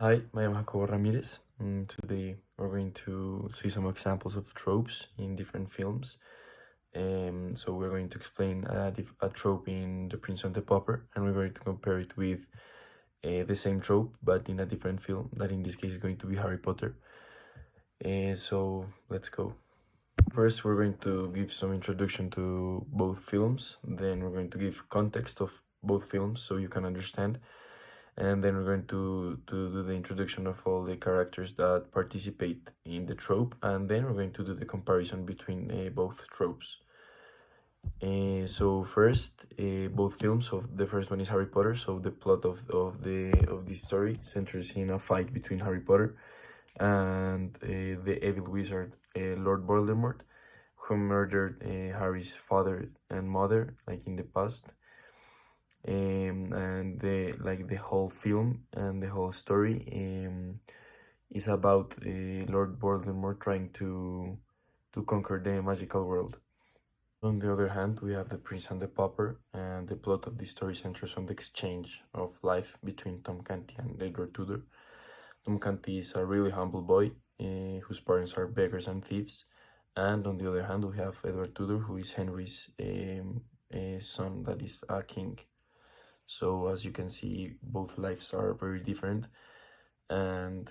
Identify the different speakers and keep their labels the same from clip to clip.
Speaker 1: Hi, I am Jacobo Ramirez. Today we're going to see some examples of tropes in different films. So we're going to explain a trope in The Prince and the Pauper, and we're going to compare it with the same trope but in a different film. That in this case is going to be Harry Potter. So let's go. First, we're going to give some introduction to both films. Then we're going to give context of both films so you can understand, and then we're going to do the introduction of all the characters that participate in the trope, and then we're going to do the comparison between both tropes. So first, both films. So the first one is Harry Potter. So the plot of this story centers in a fight between Harry Potter and the evil wizard Lord Voldemort, who murdered Harry's father and mother, like in the past. And the whole film and the whole story is about Lord Voldemort trying to conquer the magical world. On the other hand, we have The Prince and the Pauper, and the plot of this story centers on the exchange of life between Tom Canty and Edward Tudor. Tom Canty is a really humble boy whose parents are beggars and thieves, and on the other hand, we have Edward Tudor, who is Henry's son, that is a king. So as you can see, both lives are very different, and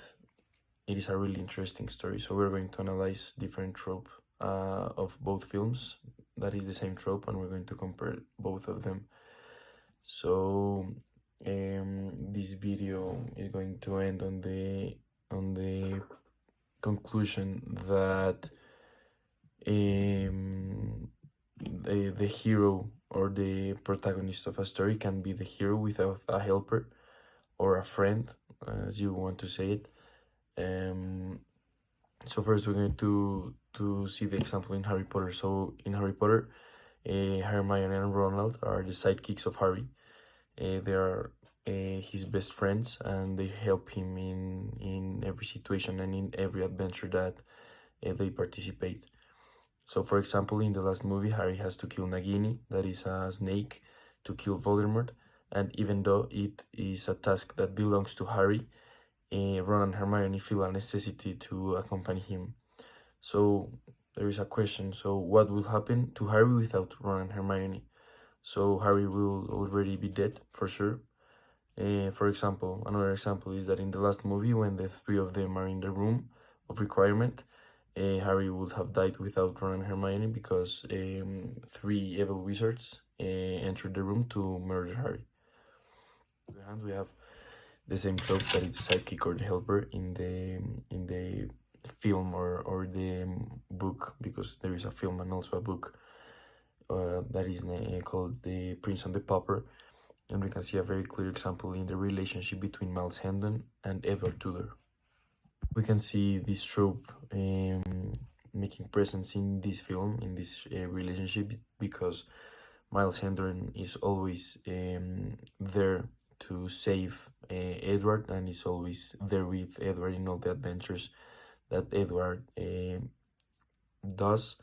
Speaker 1: it is a really interesting story. So we're going to analyze different trope of both films. That is the same trope, and we're going to compare both of them. So this video is going to end on the conclusion that the hero or the protagonist of a story can be the hero without a helper or a friend, as you want to say it. So first we're going to see the example in Harry Potter. So in Harry Potter, Hermione and Ronald are the sidekicks of Harry. They are his best friends, and they help him in every situation and in every adventure that they participate. So, for example, in the last movie, Harry has to kill Nagini, that is a snake, to kill Voldemort. And even though it is a task that belongs to Harry, Ron and Hermione feel a necessity to accompany him. So, there is a question. So, what will happen to Harry without Ron and Hermione? So, Harry will already be dead, for sure. For example, another example is that in the last movie, when the three of them are in the room of requirement, Harry would have died without Ron and Hermione because three evil wizards entered the room to murder Harry. On the other hand, we have the same trope, that is the sidekick or the helper in the film or the book, because there is a film and also a book that is called The Prince and the Pauper, and we can see a very clear example in the relationship between Miles Hendon and Edward Tudor. We can see this trope making presence in this film, in this relationship, because Miles Hendon is always there to save Edward, and is always there with Edward in all the adventures that Edward does.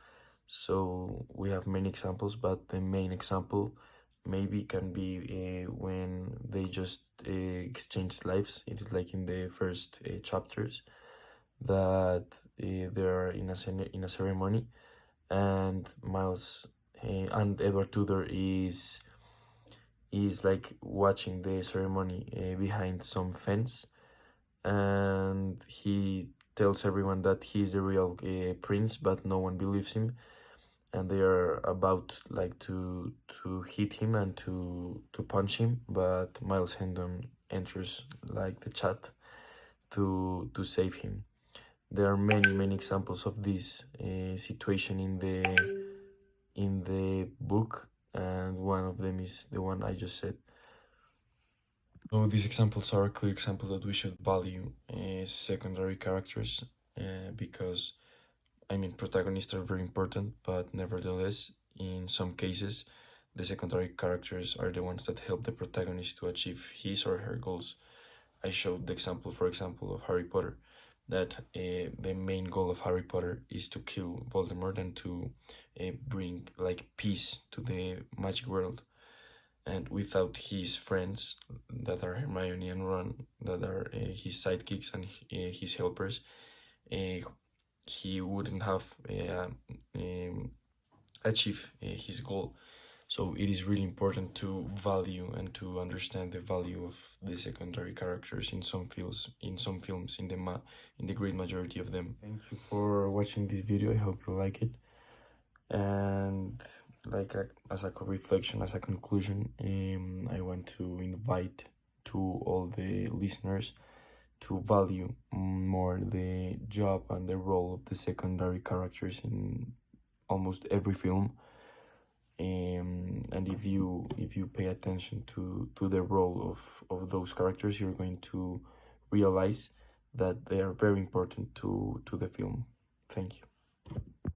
Speaker 1: So we have many examples, but the main example maybe can be when they just exchange lives. It is like in the first chapters that they are in a ceremony, and Miles and Edward Tudor is like watching the ceremony behind some fence, and he tells everyone that he's the real prince, but no one believes him, and they are about like to hit him and to punch him, but Miles Hendon enters like the chat to save him. There are many examples of this situation in the book, and one of them is the one I just said. So these examples are a clear example that we should value secondary characters because, I mean, protagonists are very important, but nevertheless, in some cases, the secondary characters are the ones that help the protagonist to achieve his or her goals. I showed the example, for example, of Harry Potter, that the main goal of Harry Potter is to kill Voldemort and to bring like peace to the magic world. and without his friends that are Hermione and Ron, that are his sidekicks and his helpers, he wouldn't have achieved his goal. So it is really important to value and to understand the value of the secondary characters in some films, in the great majority of them. Thank you for watching this video. I hope you like it. And as a reflection, as a conclusion, I want to invite to all the listeners to value more the job and the role of the secondary characters in almost every film. And if you pay attention to the role of those characters, you're going to realize that they are very important to the film. Thank you.